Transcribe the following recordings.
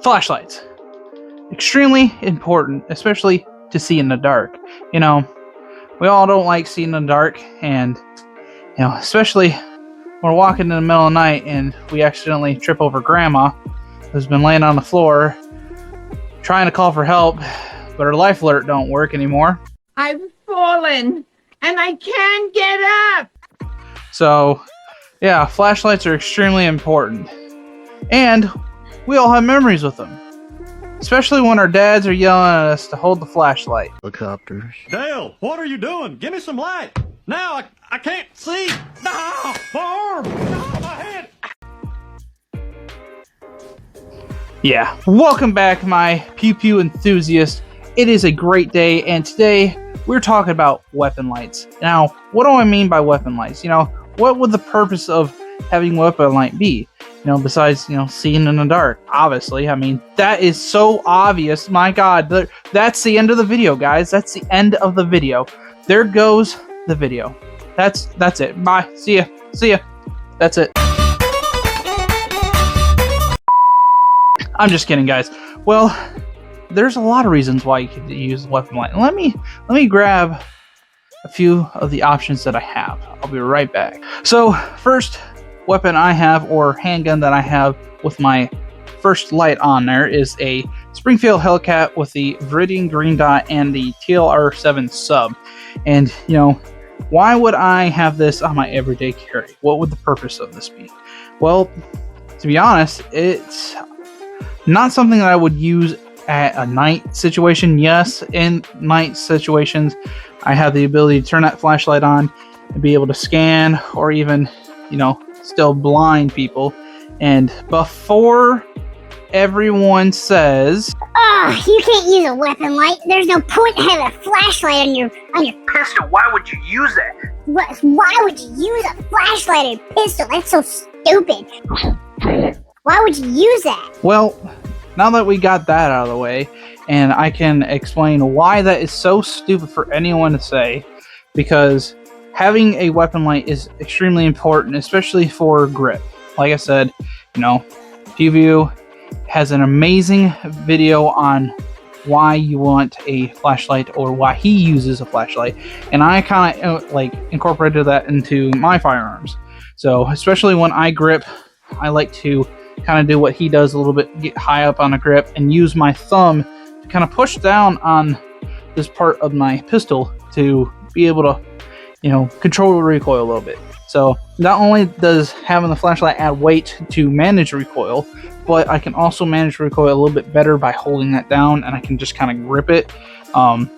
Flashlights. Extremely important, especially to see in the dark. You know, we all don't like seeing in the dark, and, you know, especially when we're walking in the middle of the night and we accidentally trip over Grandma, who's been laying on the floor trying to call for help, but her life alert don't work anymore. I've fallen and I can't get up. So, yeah, flashlights are extremely important. And we all have memories with them. Especially when our dads are yelling at us to hold the flashlight. Helicopters. Dale, what are you doing? Give me some light. Now I can't see. No, my arm. No, my head. Yeah, welcome back, my pew pew enthusiasts. It is a great day, and today we're talking about weapon lights. Now, what do I mean by weapon lights? You know, what would the purpose of having weapon light be? You know, besides, you know, seeing in the dark, obviously. I mean, that is so obvious. My God, that's the end of the video, guys. That's the end of the video. There goes the video. That's it. Bye. See ya. See ya. That's it. I'm just kidding, guys. Well, there's a lot of reasons why you could use weapon light. Let me grab a few of the options that I have. I'll be right back. So, first weapon I have, or handgun that I have with my first light on there, is a Springfield Hellcat with the Viridian green dot and the TLR7 sub. And, you know, why would I have this on my everyday carry? What would the purpose of this be? Well, to be honest, it's not something that I would use at a night situation. Yes, in night situations, I have the ability to turn that flashlight on and be able to scan, or even, you know, still blind people. And before everyone says, "Oh, you can't use a weapon light. There's no point in having a flashlight on your pistol, why would you use that? Why would you use a flashlight on a pistol? That's so stupid. Why would you use that?" Well, now that we got that out of the way, and I can explain why that is so stupid for anyone to say, because having a weapon light is extremely important, especially for grip. Like I said, you know, PewView has an amazing video on why you want a flashlight, or why he uses a flashlight, and I kind of like incorporated that into my firearms. So especially when I grip, I like to kind of do what he does a little bit, get high up on a grip and use my thumb to kind of push down on this part of my pistol to be able to, you know, control the recoil a little bit. So not only does having the flashlight add weight to manage recoil, but I can also manage recoil a little bit better by holding that down, and I can just kind of grip it. When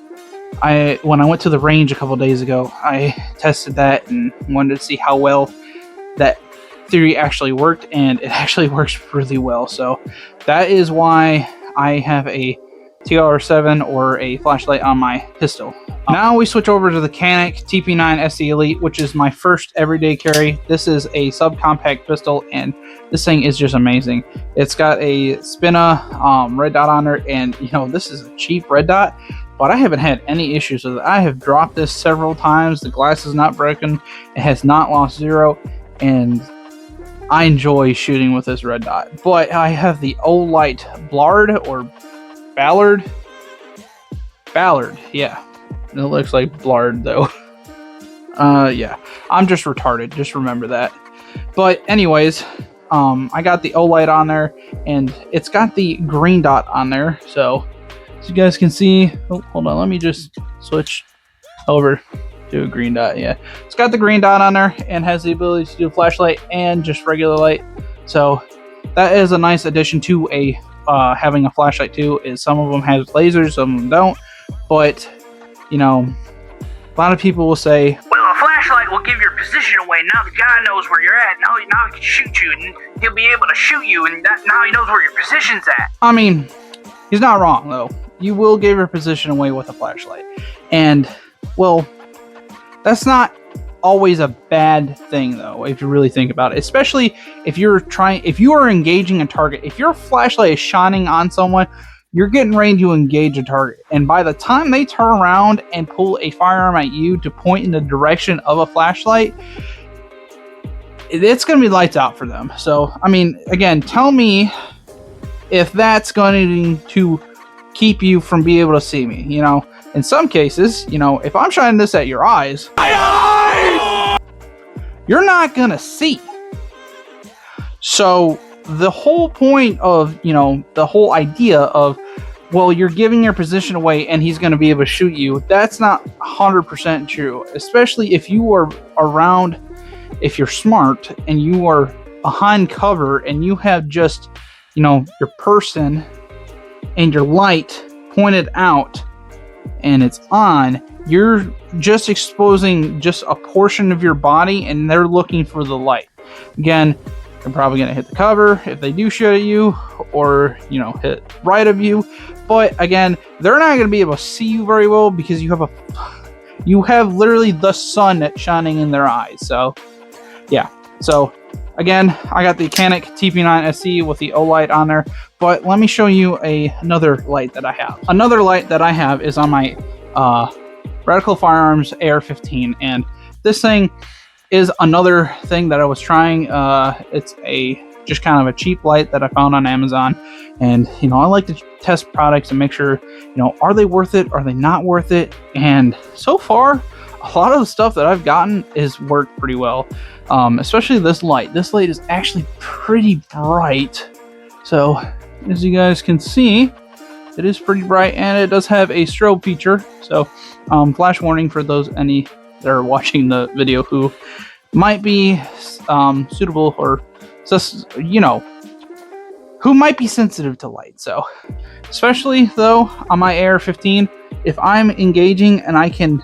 I went to the range a couple days ago, I tested that and wanted to see how well that theory actually worked, and it actually works really well. So that is why I have a TLR7 or a flashlight on my pistol. Now we switch over to the Canik TP9 SE Elite, which is my first everyday carry. This is a subcompact pistol, and this thing is just amazing. It's got a Spina red dot on there, and you know, this is a cheap red dot, but I haven't had any issues with it. I have dropped this several times. The glass is not broken. It has not lost zero, and I enjoy shooting with this red dot. But I have the olight Blard, or Ballard, yeah. It looks like Blard though. Yeah, I'm just retarded. Just remember that. But anyways, I got the olight on there, and it's got the green dot on there. So as you guys can see, oh, hold on, let me just switch over to a green dot. Yeah, it's got the green dot on there and has the ability to do flashlight and just regular light. So that is a nice addition to a having a flashlight too. Is some of them have lasers, some of them don't. But you know, a lot of people will say, "Well, a flashlight will give your position away. Now the guy knows where you're at. Now he can shoot you, and he'll be able to shoot you, and now he knows where your position's at." I mean, he's not wrong though. You will give your position away with a flashlight, and well, that's not always a bad thing though, if you really think about it. Especially if you are engaging a target. If your flashlight is shining on someone, you're getting ready to engage a target, and by the time they turn around and pull a firearm at you to point in the direction of a flashlight, it's going to be lights out for them. So I mean, again, tell me if that's going to keep you from being able to see me. You know, in some cases, you know, if I'm shining this at your eyes, you're not gonna see. So the whole point of, you know, the whole idea of, well, you're giving your position away and he's going to be able to shoot you, that's not 100% true. Especially if you are around, if you're smart and you are behind cover and you have just, you know, your person and your light pointed out and it's on, you're just exposing just a portion of your body and they're looking for the light. Again, you're probably going to hit the cover if they do shoot at you, or, you know, hit right of you. But again, they're not going to be able to see you very well because you have literally the sun that's shining in their eyes. So yeah. So again, I got the Canik TP9 SE with the olight on there, but let me show you another light that I have. Another light that I have is on my Radical Firearms AR-15, and this thing is another thing that I was trying. It's just kind of a cheap light that I found on Amazon, and you know, I like to test products and make sure, you know, are they worth it, are they not worth it? And so far, a lot of the stuff that I've gotten is worked pretty well. Especially this light. This light is actually pretty bright. So as you guys can see, it is pretty bright, and it does have a strobe feature. So flash warning for those that are watching the video who might be suitable, or just, you know, who might be sensitive to light. So especially though on my AR-15, if I'm engaging and I can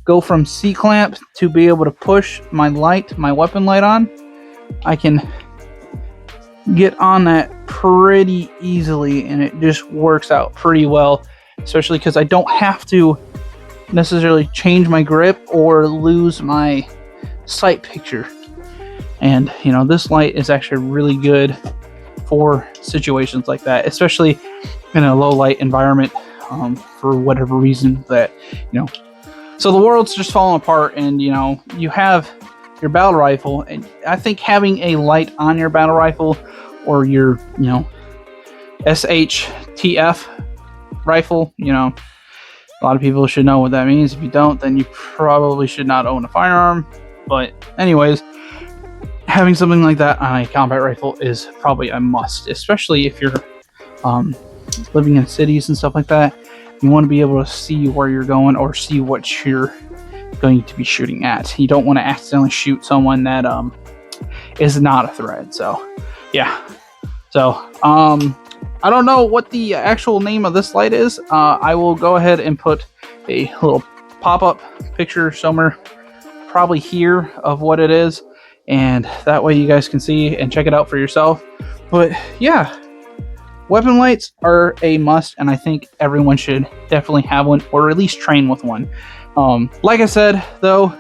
go from C-clamp to be able to push my light, my weapon light on, I can get on that pretty easily, and it just works out pretty well, especially because I don't have to necessarily change my grip or lose my sight picture. And you know, this light is actually really good for situations like that, especially in a low light environment, for whatever reason that, you know, so the world's just falling apart, and you know, you have your battle rifle, and I think having a light on your battle rifle, or your, you know, SHTF rifle, you know, a lot of people should know what that means. If you don't, then you probably should not own a firearm. But anyways, having something like that on a combat rifle is probably a must, especially if you're living in cities and stuff like that. You want to be able to see where you're going, or see what you're going to be shooting at. You don't want to accidentally shoot someone that is not a threat. So yeah. So I don't know what the actual name of this light is. I will go ahead and put a little pop-up picture somewhere, probably here, of what it is, and that way you guys can see and check it out for yourself. But yeah, weapon lights are a must, and I think everyone should definitely have one, or at least train with one. Like I said, though,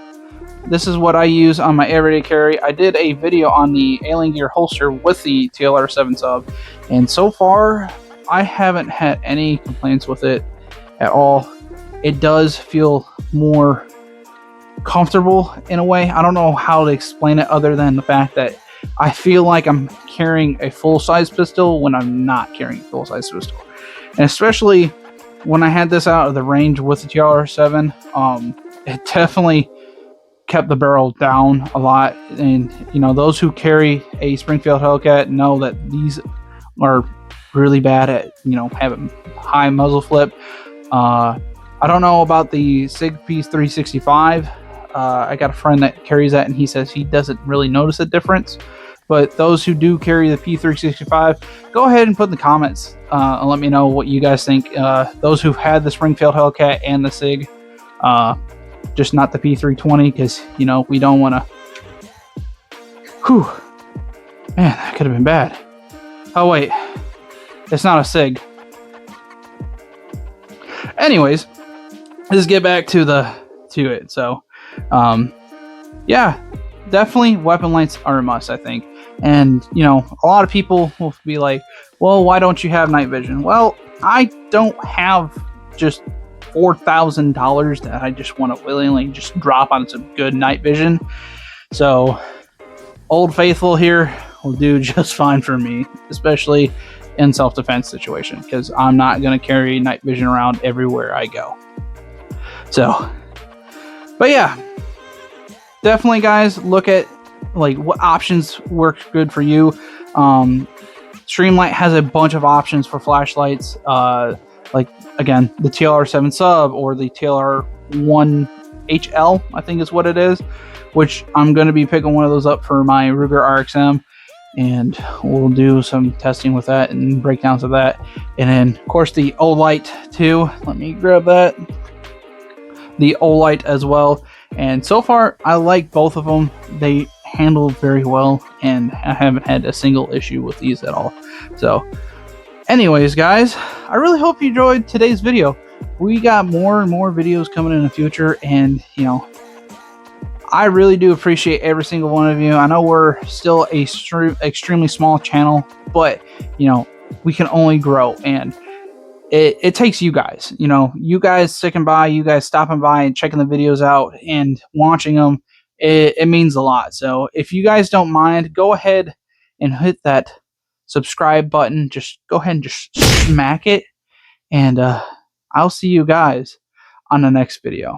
this is what I use on my everyday carry. I did a video on the Alien Gear holster with the TLR7 sub, and so far I haven't had any complaints with it at all. It does feel more comfortable in a way. I don't know how to explain it other than the fact that I feel like I'm carrying a full-size pistol when I'm not carrying a full-size pistol. And especially when I had this out of the range with the TLR7, it definitely kept the barrel down a lot. And you know, those who carry a Springfield Hellcat know that these are really bad at, you know, having high muzzle flip. I don't know about the SIG P365. I got a friend that carries that, and he says he doesn't really notice a difference. But those who do carry the P365, go ahead and put in the comments and let me know what you guys think. Those who've had the Springfield Hellcat and the SIG, just not the P320, because, you know, we don't want to... Whew. Man, that could have been bad. Oh, wait. It's not a SIG. Anyways, let's get back to it. So, yeah, definitely weapon lights are a must, I think. And, you know, a lot of people will be like, well, why don't you have night vision? Well, I don't have just $4,000 that I just want to willingly just drop on some good night vision. So Old Faithful here will do just fine for me, especially in self-defense situation, because I'm not going to carry night vision around everywhere I go. So, but yeah, definitely guys, look at like what options work good for you. Streamlight has a bunch of options for flashlights, like again the TLR7 sub or the TLR1 HL, I think is what it is, which I'm going to be picking one of those up for my Ruger RXM, and we'll do some testing with that and breakdowns of that. And then of course the olight too, let me grab that, the olight as well. And so far I like both of them. They handle very well and I haven't had a single issue with these at all. So anyways guys, I really hope you enjoyed today's video. We got more and more videos coming in the future, and you know, I really do appreciate every single one of you. I know we're still a extremely small channel, but you know, we can only grow, and it takes you guys, you know, you guys sticking by, you guys stopping by and checking the videos out and watching them. It means a lot. So if you guys don't mind, go ahead and hit that subscribe button. Just go ahead and just smack it, and I'll see you guys on the next video.